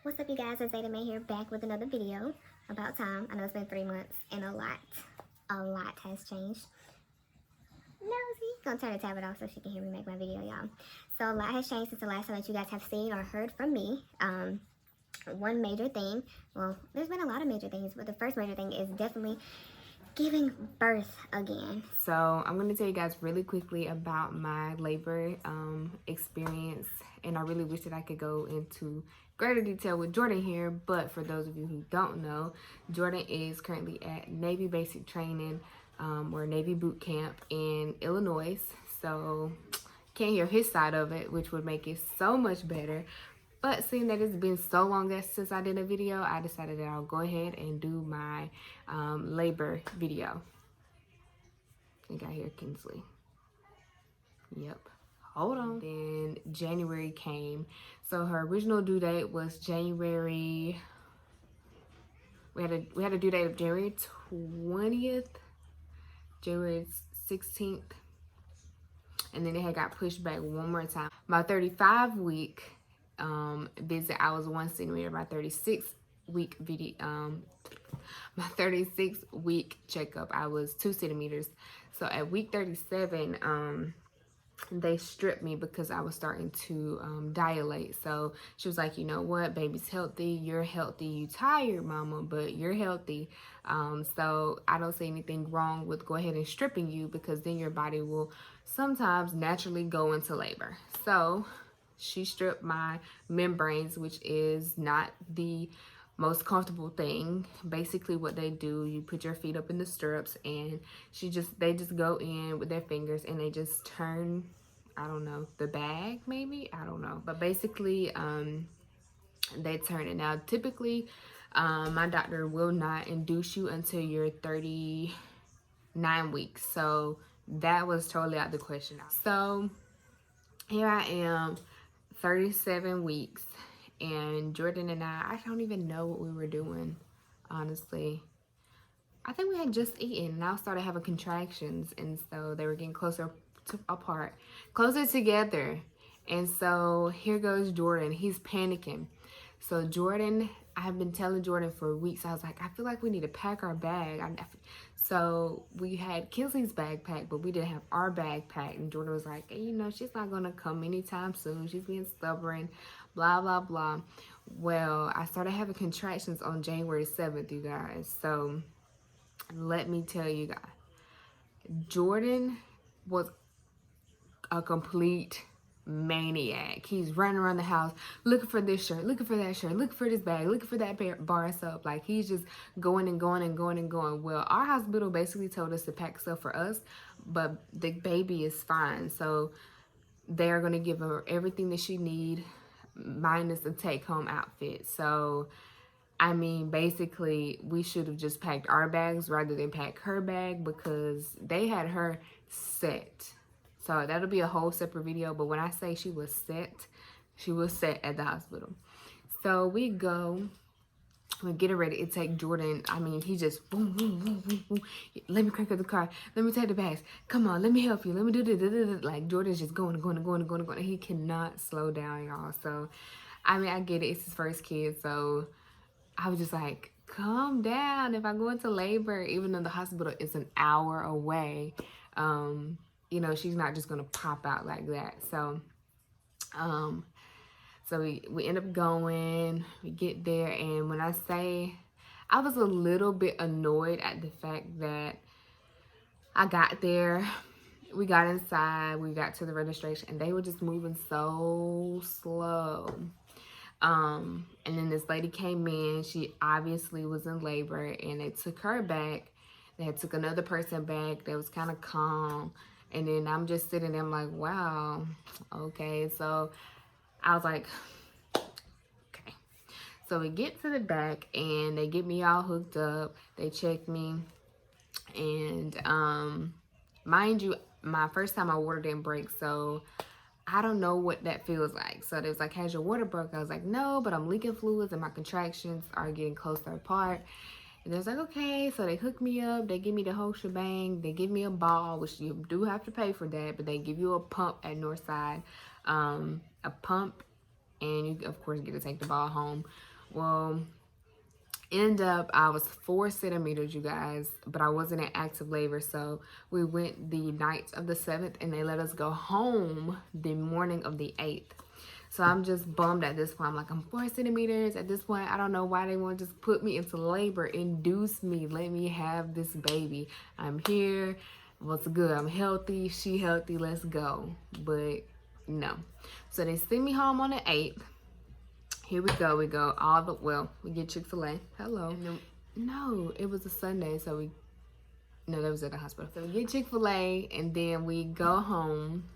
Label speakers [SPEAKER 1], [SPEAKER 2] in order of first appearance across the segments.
[SPEAKER 1] What's up, you guys? It's Zeta May here, back with another video. About time. I know it's been 3 months and a lot has changed. Nosy. Gonna turn the tablet off so she can hear me make my video, y'all. So a lot has changed since the last time that you guys have seen or heard from me. One major thing, well, there's been a lot of major things, but the first major thing is definitely giving birth again.
[SPEAKER 2] So I'm going to tell you guys really quickly about my labor experience, and I really wish that I could go into greater detail with Jordan here, but for those of you who don't know, Jordan is currently at Navy Basic Training or Navy Boot Camp in Illinois, so can't hear his side of it, which would make it so much better. But seeing that it's been so long since I did a video, I decided that I'll go ahead and do my labor video. I think I hear Kinsley. Yep. Hold on. Then January came. So her original due date was January. We had a due date of January 20th, January 16th, and then it had got pushed back one more time. My 35-week visit, I was 1 centimeter. My 36-week video, my 36-week checkup, I was 2 centimeters. So at week 37, they stripped me because I was starting to dilate. So she was like, you know what, baby's healthy, you're healthy, you tired, mama, but you're healthy. So I don't see anything wrong with go ahead and stripping you, because then your body will sometimes naturally go into labor. So she stripped my membranes, which is not the most comfortable thing. Basically what they do, you put your feet up in the stirrups, and they just go in with their fingers and they just turn, I don't know, the bag maybe, I don't know, but basically they turn it. Now typically my doctor will not induce you until you're 39 weeks, so that was totally out of the question. So here I am, 37 weeks, and Jordan and I don't even know what we were doing, honestly. I think we had just eaten, and I started having contractions, and so they were getting closer apart, closer together. And so here goes Jordan. He's panicking. So Jordan, I have been telling Jordan for weeks, I was like, I feel like we need to pack our bag. So we had Kinsley's backpack, but we didn't have our backpack. And Jordan was like, hey, you know, she's not going to come anytime soon. She's being stubborn, blah, blah, blah. Well, I started having contractions on January 7th, you guys. So let me tell you guys, Jordan was a complete maniac. He's running around the house looking for this shirt, looking for that shirt, looking for this bag, looking for that bar of soap. Like, he's just going and going and going and going. Well, our hospital basically told us to pack stuff for us, but the baby is fine, so they're going to give her everything that she need minus the take-home outfit. So I mean, basically we should have just packed our bags rather than pack her bag, because they had her set. So that'll be a whole separate video. But when I say she was set at the hospital. So we go, we get her ready. It take Jordan, I mean, he just boom, boom, boom, boom, boom. Let me crank up the car. Let me take the bags. Come on, let me help you. Let me do this. Like, Jordan's just going and going and going and going and going. He cannot slow down, y'all. So, I mean, I get it. It's his first kid. So I was just like, calm down. If I go into labor, even though the hospital is an hour away, you know, she's not just gonna pop out like that. So so we end up going, we get there, and when I say, I was a little bit annoyed at the fact that I got there, we got inside, we got to the registration, and they were just moving so slow. And then this lady came in, she obviously was in labor, and they took her back. They had took another person back that was kind of calm. And then I'm just sitting there, I'm like, wow, okay. So I was like, okay. So we get to the back, and they get me all hooked up. They check me. And mind you, my first time my water didn't break, so I don't know what that feels like. So they was like, has your water broke? I was like, no, but I'm leaking fluids and my contractions are getting closer apart. And they was like, okay. So they hook me up. They give me the whole shebang. They give me a ball, which you do have to pay for that, but they give you a pump at Northside, a pump, and you, of course, get to take the ball home Well, end up I was 4 centimeters, you guys, but I wasn't in active labor. So we went the night of the 7th and they let us go home the morning of the 8th. So I'm just bummed at this point. I'm like, I'm 4 centimeters at this point. I don't know why they want to just put me into labor, induce me, let me have this baby. I'm here. What's good? I'm healthy. She healthy. Let's go. But no. So they send me home on the 8th. Here we go. We go all the, well, we get Chick-fil-A. Hello. No, it was a Sunday. So no, that was at the hospital. So we get Chick-fil-A and then we go home.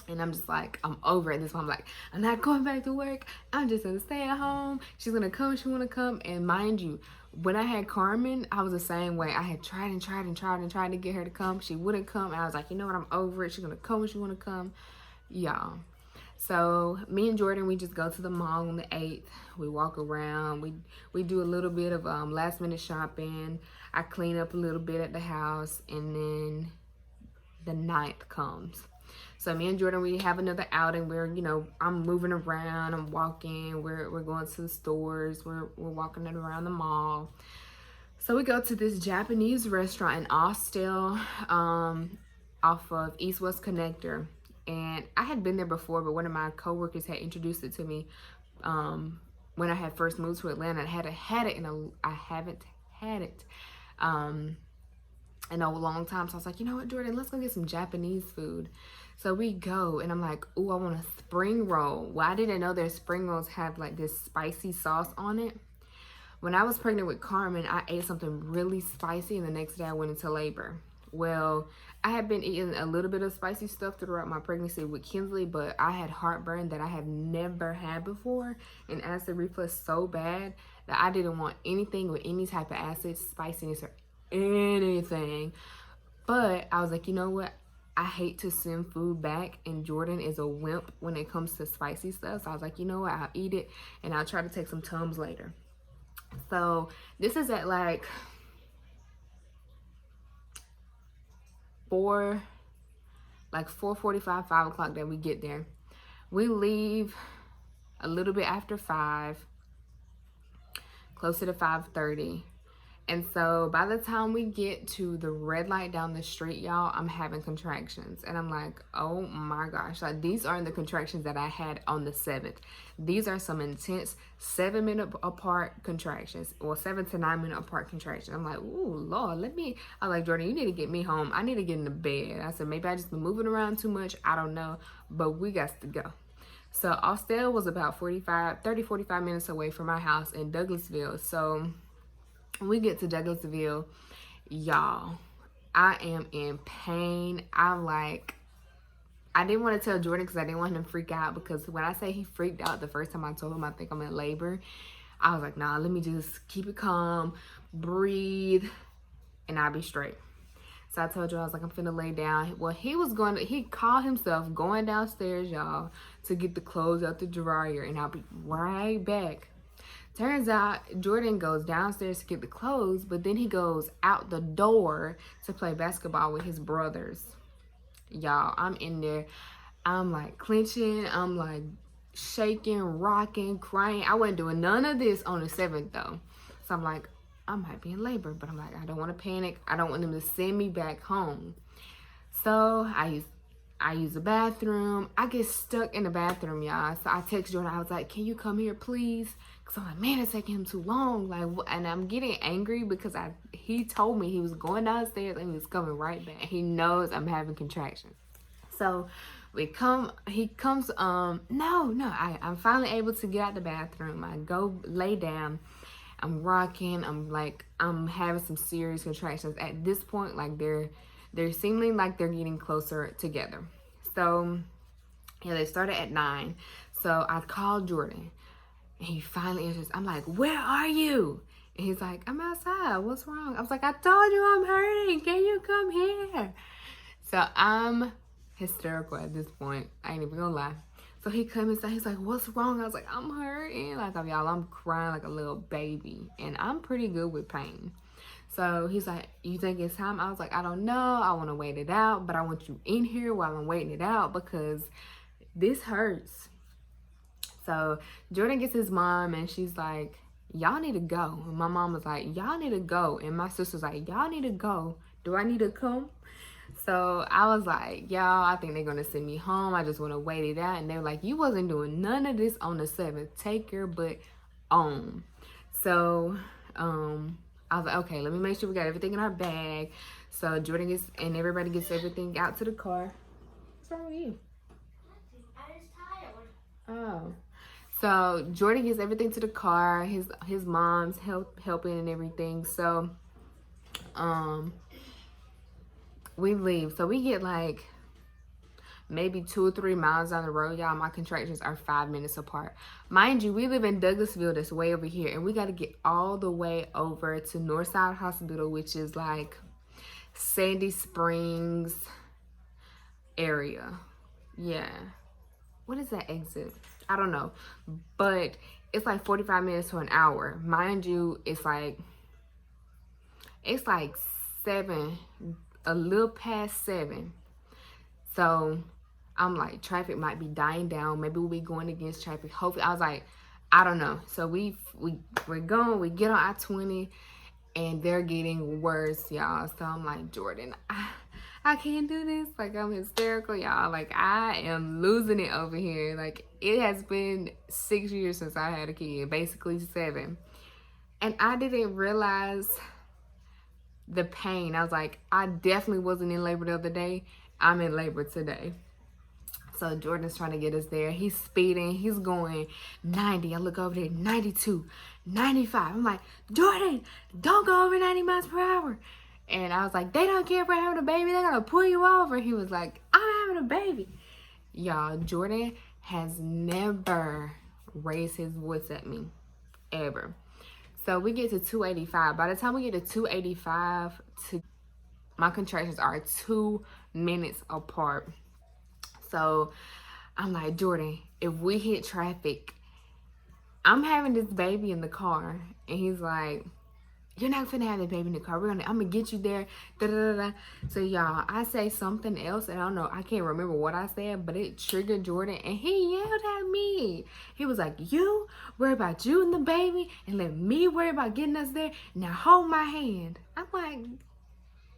[SPEAKER 2] And I'm just like, I'm over it. This one, I'm like, I'm not going back to work. I'm just gonna stay at home. She's gonna come. She wanna come. And mind you, when I had Carmen, I was the same way. I had tried to get her to come. She wouldn't come. And I was like, you know what? I'm over it. She's gonna come when she wanna come. Y'all. So me and Jordan, we just go to the mall on the 8th. We walk around. We do a little bit of last minute shopping. I clean up a little bit at the house, and then the 9th comes. So me and Jordan, we have another outing where, you know, I'm moving around, I'm walking, we're going to the stores, we're walking around the mall. So we go to this Japanese restaurant in Austell, off of East West Connector. And I had been there before, but one of my coworkers had introduced it to me when I had first moved to Atlanta. I haven't had it in a long time. So I was like, you know what, Jordan, let's go get some Japanese food. So we go, and I'm like, ooh, I want a spring roll. Well, I didn't know their spring rolls have like this spicy sauce on it. When I was pregnant with Carmen, I ate something really spicy, and the next day I went into labor. Well, I had been eating a little bit of spicy stuff throughout my pregnancy with Kinsley, but I had heartburn that I had never had before, and acid reflux so bad that I didn't want anything with any type of acid, spiciness, or anything. But I was like, you know what? I hate to send food back, and Jordan is a wimp when it comes to spicy stuff. So I was like, you know what? I'll eat it, and I'll try to take some Tums later. So this is at like 4:45, 5 o'clock that we get there. We leave a little bit after 5, closer to 5:30. And so by the time we get to the red light down the street, y'all, I'm having contractions. And I'm like, oh my gosh. Like, these aren't the contractions that I had on the 7th. These are some intense 7-minute apart contractions, or 7 to 9 minute apart contractions. I'm like, ooh, Lord, I'm like, Jordan, you need to get me home. I need to get in the bed. I said, maybe I just been moving around too much. I don't know, but we got to go. So Austell was about 45 minutes away from my house in Douglasville. So when we get to Douglasville, y'all, I am in pain. I didn't want to tell Jordan because I didn't want him to freak out, because when I say he freaked out the first time I told him I think I'm in labor, I was like, nah, let me just keep it calm, breathe, and I'll be straight. So I told you, I was like, I'm finna lay down. Well, he called himself going downstairs, y'all, to get the clothes out the dryer, and I'll be right back. Turns out Jordan goes downstairs to get the clothes, but then he goes out the door to play basketball with his brothers. Y'all, I'm in there. I'm like clenching. I'm like shaking, rocking, crying. I wasn't doing none of this on the 7th though. So I'm like, I might be in labor, but I'm like, I don't want to panic. I don't want them to send me back home. So I use the bathroom. I get stuck in the bathroom, y'all. So I text Jordan. I was like, can you come here, please? Because I'm like, man, it's taking him too long. Like, and I'm getting angry because he told me he was going downstairs and he was coming right back. He knows I'm having contractions. So he comes, I'm finally able to get out the bathroom. I go lay down. I'm rocking. I'm having some serious contractions. At this point, like they're seeming like they're getting closer together. So yeah, they started at 9. So I called Jordan, and he finally answers. I'm like, where are you? And he's like, I'm outside. What's wrong? I was like, I told you I'm hurting. Can you come here? So I'm hysterical at this point. I ain't even gonna lie. So he comes inside. He's like, what's wrong? I was like, I'm hurting. Like, y'all, I'm crying like a little baby. And I'm pretty good with pain. So he's like, you think it's time? I was like, I don't know. I want to wait it out. But I want you in here while I'm waiting it out because this hurts. So Jordan gets his mom and she's like, y'all need to go. And my mom was like, y'all need to go. And my sister's like, y'all need to go. Do I need to come? So I was like, y'all, I think they're going to send me home. I just want to wait it out. And they were like, you wasn't doing none of this on the 7th. Take your butt on. So I was like, okay, let me make sure we got everything in our bag. So Jordan gets, and everybody gets everything out to the car. What's wrong with you?
[SPEAKER 1] I was tired.
[SPEAKER 2] Oh. So Jordan gets everything to the car. His mom's helping and everything. So we leave. So we get like maybe 2 or 3 miles down the road, y'all. My contractions are 5 minutes apart. Mind you, we live in Douglasville, that's way over here, and we got to get all the way over to Northside Hospital, which is like Sandy Springs area. Yeah. What is that exit? I don't know. But it's like 45 minutes to an hour. Mind you, it's like 7, a little past 7. So I'm like, traffic might be dying down. Maybe we'll be going against traffic. Hopefully, I was like, I don't know. So we're going. We get on I-20, and they're getting worse, y'all. So I'm like, Jordan, I can't do this. Like, I'm hysterical, y'all. Like, I am losing it over here. Like, it has been 6 years since I had a kid, basically 7. And I didn't realize the pain. I was like, I definitely wasn't in labor the other day. I'm in labor today. So Jordan's trying to get us there. He's speeding. He's going 90. I look over there, 92, 95. I'm like, Jordan, don't go over 90 miles per hour. And I was like, they don't care if we're having a baby. They're going to pull you over. He was like, I'm having a baby. Y'all, Jordan has never raised his voice at me, ever. So we get to 285. By the time we get to 285, my contractions are 2 minutes apart. So I'm like, Jordan, if we hit traffic, I'm having this baby in the car. And he's like, you're not finna have the baby in the car. I'm gonna get you there. Da, da, da, da. So y'all, I say something else, and I don't know, I can't remember what I said, but it triggered Jordan, and he yelled at me. He was like, you worry about you and the baby, and let me worry about getting us there. Now hold my hand. I'm like,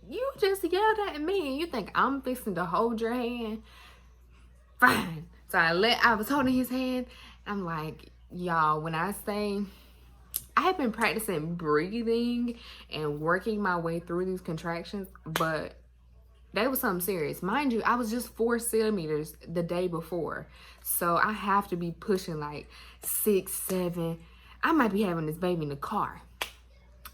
[SPEAKER 2] you just yelled at me, and you think I'm fixing to hold your hand? Fine. So I was holding his hand. I'm like, y'all, when I say, I have been practicing breathing and working my way through these contractions, but they was something serious. Mind you, I was just 4 centimeters the day before. So I have to be pushing like 6, 7. I might be having this baby in the car.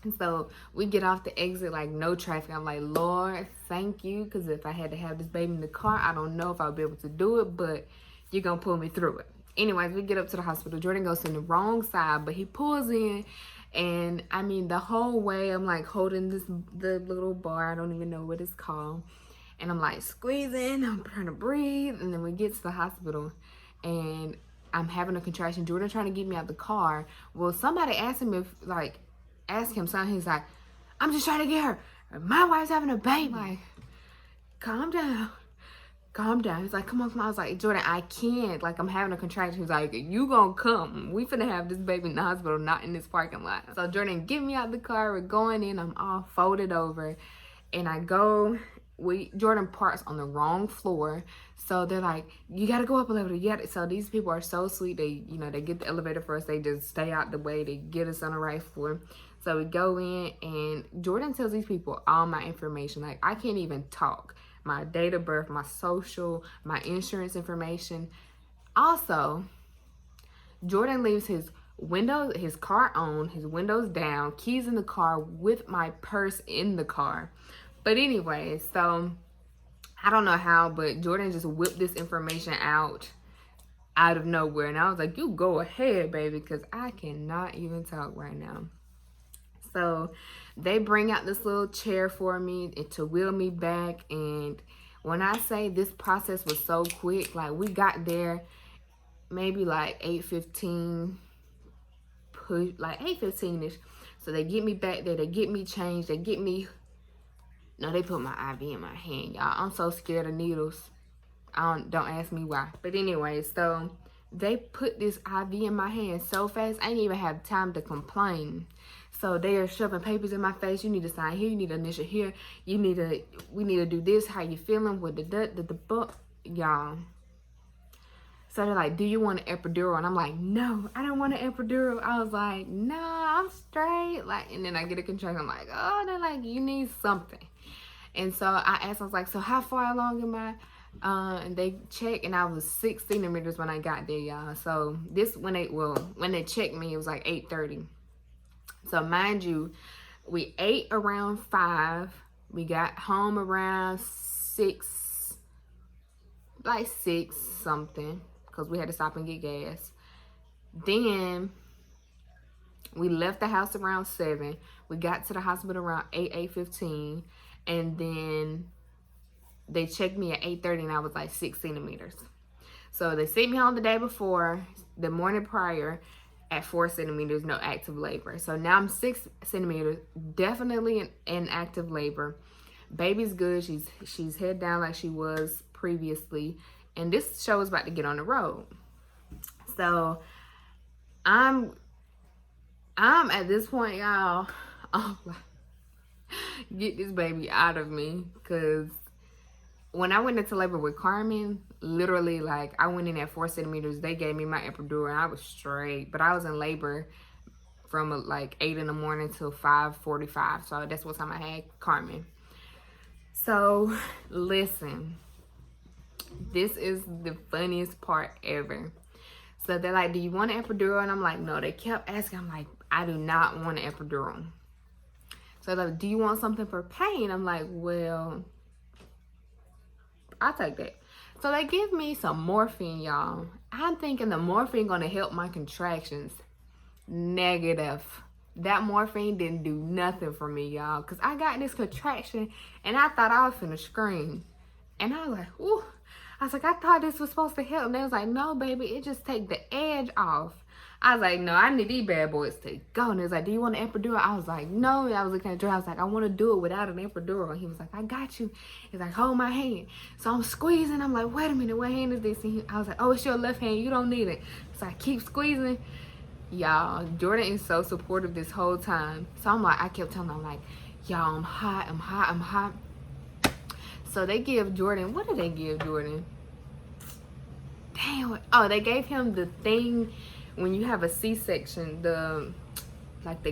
[SPEAKER 2] And so we get off the exit, like no traffic. I'm like, Lord, thank you. Because if I had to have this baby in the car, I don't know if I'll be able to do it, but you're going to pull me through it. Anyways, we get up to the hospital. Jordan goes in the wrong side, but he pulls in. And I mean, the whole way I'm like holding the little bar. I don't even know what it's called. And I'm like squeezing. I'm trying to breathe. And then we get to the hospital. And I'm having a contraction. Jordan trying to get me out the car. Well, somebody asked him if, like, ask him something. He's like, I'm just trying to get her. My wife's having a baby. I'm like, calm down. Calm down. He's like, come on, come on. I was like, Jordan, I can't. Like, I'm having a contraction. He's like, you gonna come. We finna have this baby in the hospital, not in this parking lot. So Jordan, get me out the car. We're going in. I'm all folded over. And I go, Jordan parks on the wrong floor. So they're like, you gotta go up a level. So these people are so sweet. They, you know, they get the elevator for us. They just stay out the way. They get us on the right floor. So we go in, and Jordan tells these people all my information. Like, I can't even talk. My date of birth, my social, my insurance information. Also, Jordan leaves his car on, his windows down, keys in the car with my purse in the car. But anyway, so I don't know how, but Jordan just whipped this information out of nowhere. And I was like, you go ahead, baby, because I cannot even talk right now. So they bring out this little chair for me to wheel me back. And when I say this process was so quick, like we got there maybe like 8:15, like 8:15ish. So they get me back there. They get me changed. They put my IV in my hand, y'all. I'm so scared of needles. Don't ask me why. But anyway, so they put this IV in my hand so fast, I didn't even have time to complain. So they are shoving papers in my face. You need to sign here. You need to initial here. We need to do this. How you feeling with the book, y'all? So they're like, do you want an epidural? And I'm like, no, I don't want an epidural. I was like, nah, I'm straight. Like, and then I get a contraction. I'm like, oh, they're like, you need something. And so I asked, I was like, so how far along am I? And they checked, and I was 6 centimeters when I got there, y'all. So this, when they checked me, it was like 8:30. So mind you, we ate around 5. We got home around 6, like 6 something, because we had to stop and get gas. Then we left the house around 7. We got to the hospital around 8:15, and then they checked me at 8:30, and I was like 6 centimeters. So they sent me home the day before, the morning prior, at 4 centimeters, no active labor. So now I'm 6 centimeters, definitely in active labor. Baby's good. She's head down like she was previously, and this show is about to get on the road. So I'm at this point, y'all. Oh, get this baby out of me, because when I went into labor with Carmen, literally, like, I went in at 4 centimeters. They gave me my epidural, and I was straight. But I was in labor from like 8 in the morning till 5:45. So that's what time I had Carmen. So listen, this is the funniest part ever. So they're like, do you want an epidural? And I'm like, no. They kept asking. I'm like, I do not want an epidural. So they're like, do you want something for pain? I'm like, well, I'll take that. So they give me some morphine, y'all. I'm thinking the morphine gonna help my contractions. Negative. That morphine didn't do nothing for me, y'all. Because I got this contraction, and I thought I was finna scream. And I was like, ooh. I was like, I thought this was supposed to help. And they was like, no, baby, it just take the edge off. I was like, no, I need these bad boys to go. And he was like, do you want an epidural? I was like, no. And I was looking at Joe. I was like, I want to do it without an epidural. And he was like, I got you. He's like, hold my hand. So I'm squeezing. I'm like, wait a minute, what hand is this? And I was like, oh, it's your left hand. You don't need it. So I keep squeezing. Y'all, Jordan is so supportive this whole time. So I'm like, I kept telling him, I'm like, y'all, I'm hot, I'm hot, I'm hot. So they give Jordan, what did they give Jordan? Damn. Oh, they gave him the thing when you have a C-section, the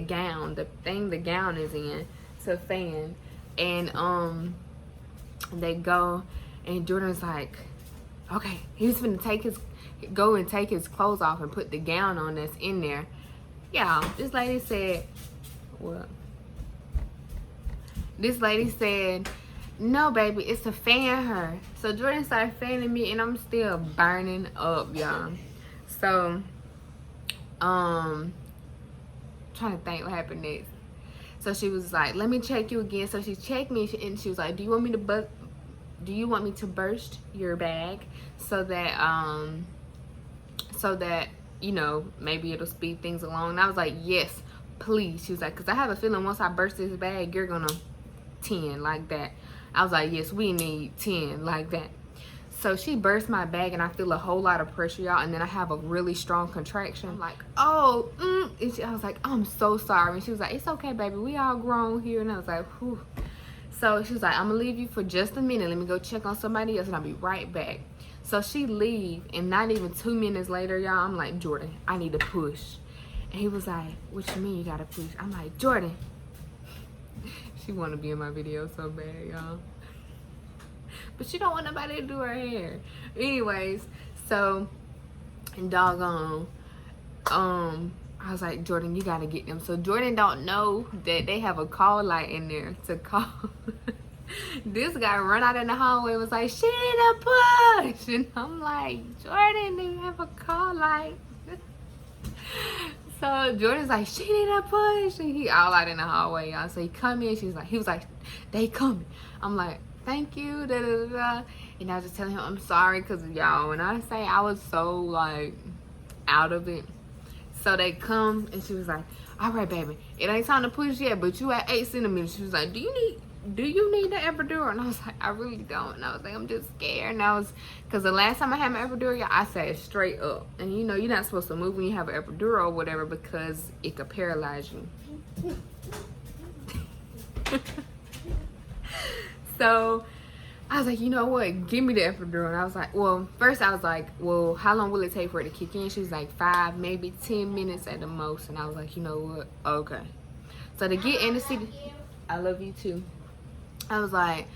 [SPEAKER 2] gown, the thing the gown is in. It's a fan. And they go, and Jordan's like, okay, he's gonna take his clothes off and put the gown on that's in there. Yeah, this lady said, what? This lady said, no, baby, it's to fan her. So Jordan started fanning me, and I'm still burning up, y'all. So, trying to think what happened next. So she was like, let me check you again. So she checked me, and she was like, do you want me to burst your bag so that you know, maybe it'll speed things along? And I was like, yes, please. She was like, because I have a feeling once I burst this bag, you're gonna 10 like that. I was like, yes, we need 10 like that. So she burst my bag, and I feel a whole lot of pressure, y'all, and then I have a really strong contraction. I'm like, oh, and I was like, I'm so sorry. And she was like, it's okay, baby, we all grown here. And I was like, whew. So she was like, I'm gonna leave you for just a minute. Let me go check on somebody else, and I'll be right back. So she leave, and not even 2 minutes later, y'all, I'm like, Jordan, I need to push. And he was like, what you mean you gotta push? I'm like, Jordan. She wanna be in my video so bad, y'all. But she don't want nobody to do her hair. Anyways, so, and doggone, I was like, Jordan, you gotta get them. So Jordan don't know that they have a call light in there to call. This guy run out in the hallway, was like, she need a push. And I'm like, Jordan, do you have a call light? So Jordan's like, she need a push. And he all out in the hallway, y'all. So he come in, he was like, they coming. I'm like, thank you, da da da. And I was just telling him, I'm sorry, because y'all, when I say I was so like out of it. So they come, and she was like, all right, baby, it ain't time to push yet, but you at 8 centimeters. She was like, do you need do you need the epidural? And I was like, I really don't. And I was like, I'm just scared. And I was, because the last time I had my epidural, y'all, I sat straight up. And you know, you're not supposed to move when you have an epidural or whatever because it could paralyze you. So I was like, you know what? Give me the epidural. And I was like, well, first I was like, well, how long will it take for it to kick in? She was like 5, maybe 10 minutes at the most. And I was like, you know what? Okay. So to get anesthesia, I love you too. I was like,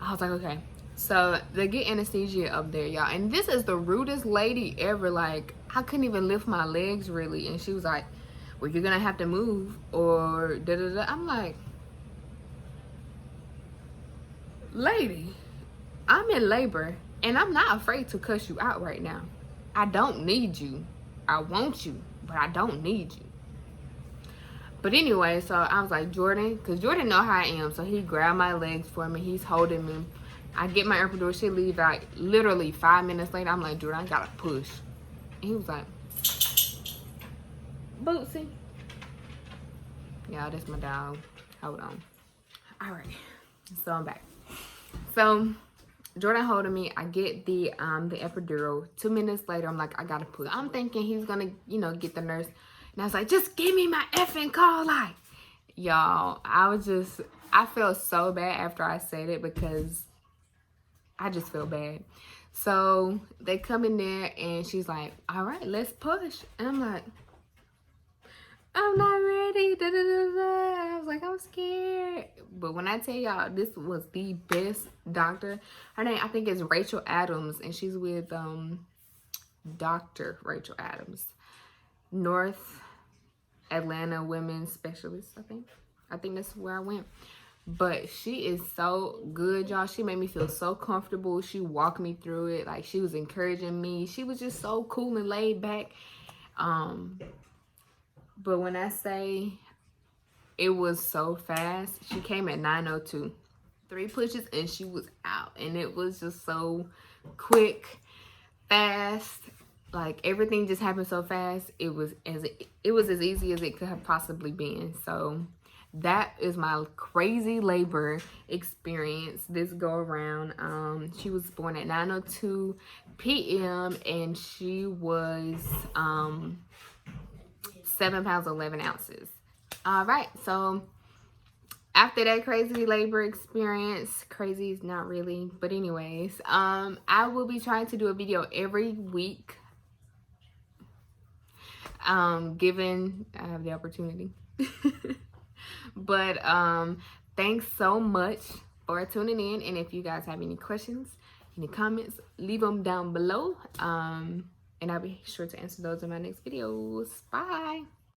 [SPEAKER 2] okay. So they get anesthesia up there, y'all. And this is the rudest lady ever. Like, I couldn't even lift my legs really. And she was like, well, you're gonna have to move or da da da. I'm like, lady, I'm in labor and I'm not afraid to cuss you out right now. I don't need you. I want you, but I don't need you. But anyway, so I was like, Jordan, because Jordan know how I am. So he grabbed my legs for me. He's holding me. I get my epidural. She leave like literally 5 minutes later. I'm like, Jordan, I gotta push. And he was like, Bootsy. Yeah, that's my dog. Hold on. All right. So I'm back. So Jordan holding me. I get the epidural. 2 minutes later, I'm like, I gotta push. I'm thinking he's gonna, you know, get the nurse. And I was like, just give me my effing call light. Y'all, I felt so bad after I said it because I just feel bad. So they come in there and she's like, all right, let's push. And I'm like, I'm not ready. Da, da, da, da. I was like, I'm scared. But when I tell y'all, this was the best doctor. Her name, I think, is Rachel Adams. And she's with Dr. Rachel Adams. North Atlanta women's specialist, I think that's where I went. But she is so good, y'all. She made me feel so comfortable. She walked me through it. Like, she was encouraging me. She was just so cool and laid back. But when I say it was so fast, she came at 9:02. 3 pushes and she was out. And it was just so quick, fast. Like, everything just happened so fast. It was as easy as it could have possibly been. So that is my crazy labor experience this go around. She was born at 9:02 p.m. and she was 7 pounds 11 ounces. All right, so after that crazy labor experience, crazy is not really, but anyways, I will be trying to do a video every week, given I have the opportunity. But thanks so much for tuning in, and if you guys have any questions, any comments, leave them down below, and I'll be sure to answer those in my next videos. Bye.